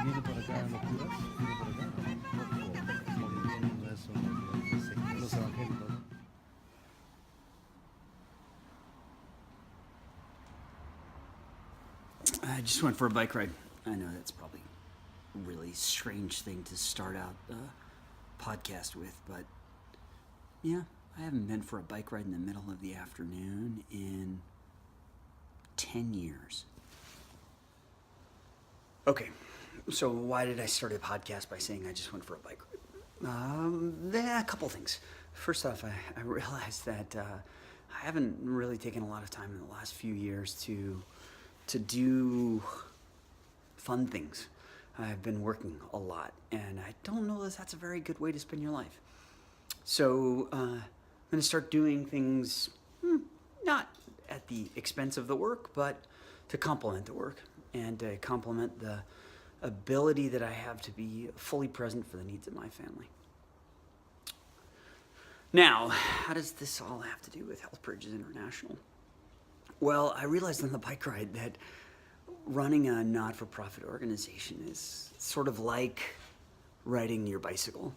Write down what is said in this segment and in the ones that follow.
Viene por acá a lecturas, viene por acá, ¿no? O bien no es solo los evangélicos, ¿no? I just went for a bike ride. I know that's probably a really strange thing to start out a podcast with, but yeah, I haven't been for a bike ride in the middle of the afternoon in 10 years. Okay, so why did I start a podcast by saying I just went for a bike ride? A couple things. First off, I realized that I haven't really taken a lot of time in the last few years to do fun things. I've been working a lot, and I don't know that that's a very good way to spend your life. So I'm going to start doing things not at the expense of the work, but to complement the work and to complement the ability that I have to be fully present for the needs of my family. Now, how does this all have to do with Health Bridges International? Well, I realized on the bike ride that running a not-for-profit organization is sort of like riding your bicycle.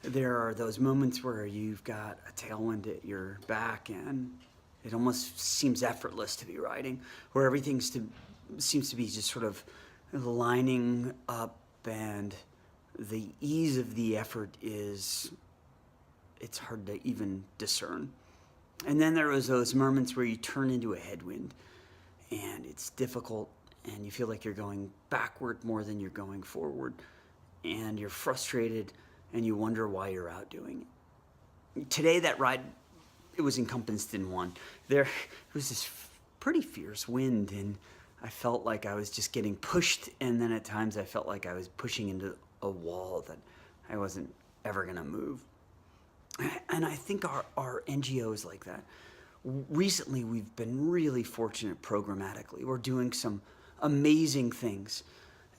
There are those moments where you've got a tailwind at your back and it almost seems effortless to be riding, where everything seems to be just sort of lining up, and the ease of the effort it's hard to even discern. And then there was those moments where you turn into a headwind and it's difficult and you feel like you're going backward more than you're going forward, and you're frustrated and you wonder why you're out doing it. Today that ride, it was encompassed in one. There was this pretty fierce wind and I felt like I was just getting pushed, and then at times I felt like I was pushing into a wall that I wasn't ever gonna move. And I think our NGO is like that. Recently, we've been really fortunate programmatically. We're doing some amazing things.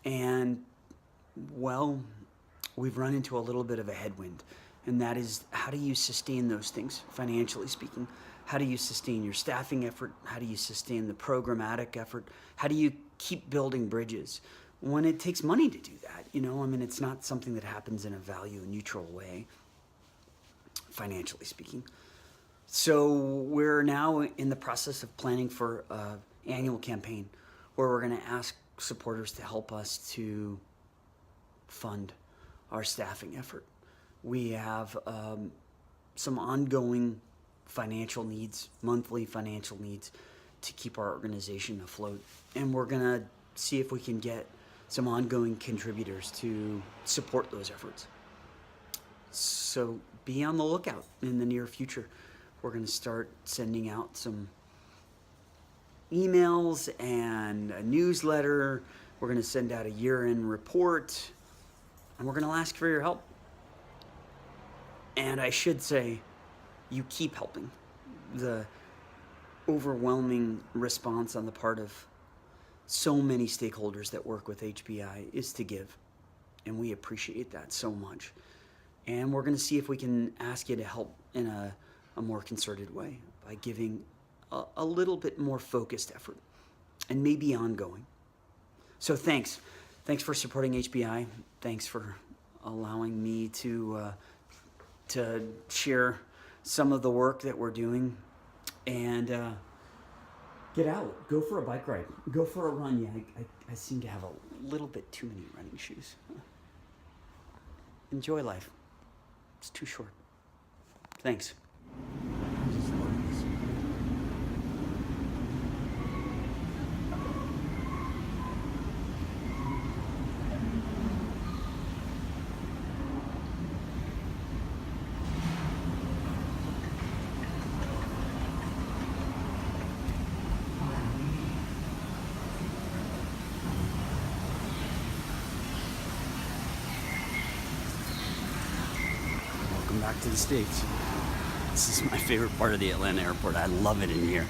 And, well, we've run into a little bit of a headwind. And that is, how do you sustain those things, financially speaking? How do you sustain your staffing effort? How do you sustain the programmatic effort? How do you keep building bridges when it takes money to do that? You know, I mean, it's not something that happens in a value neutral way, financially speaking. So we're now in the process of planning for an annual campaign where we're going to ask supporters to help us to fund our staffing effort. We have some ongoing financial needs, monthly financial needs, to keep our organization afloat. And we're going to see if we can get some ongoing contributors to support those efforts. So be on the lookout in the near future. We're going to start sending out some emails and a newsletter. We're going to send out a year-end report, and we're going to ask for your help. And I should say, you keep helping. The overwhelming response on the part of so many stakeholders that work with HBI is to give, and we appreciate that so much. And we're going to see if we can ask you to help in a more concerted way by giving a little bit more focused effort and maybe ongoing. So thanks. Thanks for supporting HBI. Thanks for allowing me to share some of the work that we're doing. And get out. Go for a bike ride. Go for a run. Yeah, I seem to have a little bit too many running shoes. Enjoy life. It's too short. Thanks. Welcome back to the States. This is my favorite part of the Atlanta airport. I love it in here.